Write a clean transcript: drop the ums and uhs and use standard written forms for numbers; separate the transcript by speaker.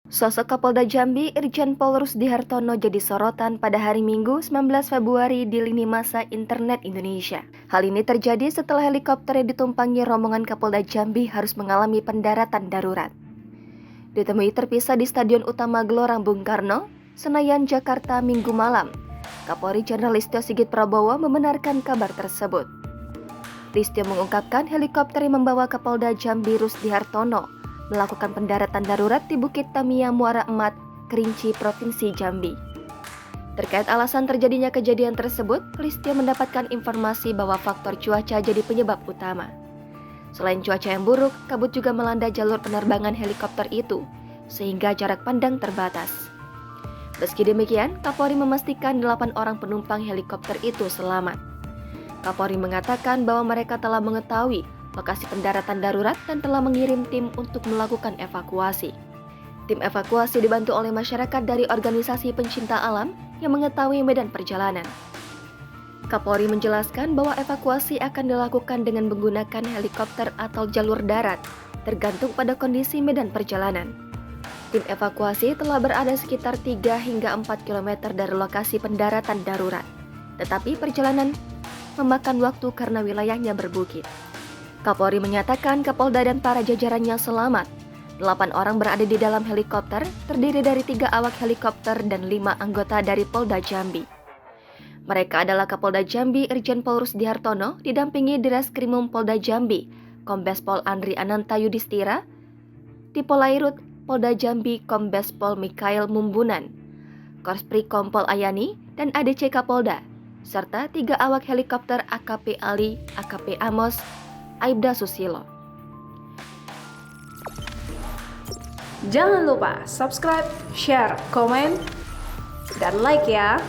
Speaker 1: Sosok Kapolda Jambi Irjen Pol Rusdi Hartono jadi sorotan pada hari Minggu 19 Februari di lini masa internet Indonesia. Hal ini terjadi setelah helikopter yang ditumpangi rombongan Kapolda Jambi harus mengalami pendaratan darurat. Ditemui terpisah di Stadion Utama Gelora Bung Karno, Senayan, Jakarta Minggu malam, Kapolri Jenderal Listio Sigit Prabowo membenarkan kabar tersebut. Listio mengungkapkan helikopter yang membawa Kapolda Jambi Rusdi Hartono melakukan pendaratan darurat di Bukit Tamiya Muara Emat, Kerinci, Provinsi Jambi. Terkait alasan terjadinya kejadian tersebut, Listio mendapatkan informasi bahwa faktor cuaca jadi penyebab utama. Selain cuaca yang buruk, kabut juga melanda jalur penerbangan helikopter itu, sehingga jarak pandang terbatas. Meski demikian, Kapolri memastikan 8 orang penumpang helikopter itu selamat. Kapolri mengatakan bahwa mereka telah mengetahui lokasi pendaratan darurat dan telah mengirim tim untuk melakukan evakuasi. Tim evakuasi dibantu oleh masyarakat dari organisasi pencinta alam yang mengetahui medan perjalanan. Kapolri menjelaskan bahwa evakuasi akan dilakukan dengan menggunakan helikopter atau jalur darat, tergantung pada kondisi medan perjalanan. Tim evakuasi telah berada sekitar 3 hingga 4 km dari lokasi pendaratan darurat, tetapi perjalanan memakan waktu karena wilayahnya berbukit. Kapolri menyatakan Kapolda dan para jajarannya selamat. 8 orang berada di dalam helikopter, terdiri dari 3 awak helikopter dan 5 anggota dari Polda Jambi. Mereka adalah Kapolda Jambi Irjen Pol Rusdi Hartono, didampingi Direskrimum Polda Jambi, Kombes Pol Andri Ananta Yudhistira, di Polairut Polda Jambi Kombes Pol Mikael Mumbunan, Korspri Kompol Ayani, dan ADC Kapolda, serta 3 awak helikopter AKP Ali, AKP Amos, Aibda Susilo.
Speaker 2: Jangan lupa subscribe, share, komen, dan like ya.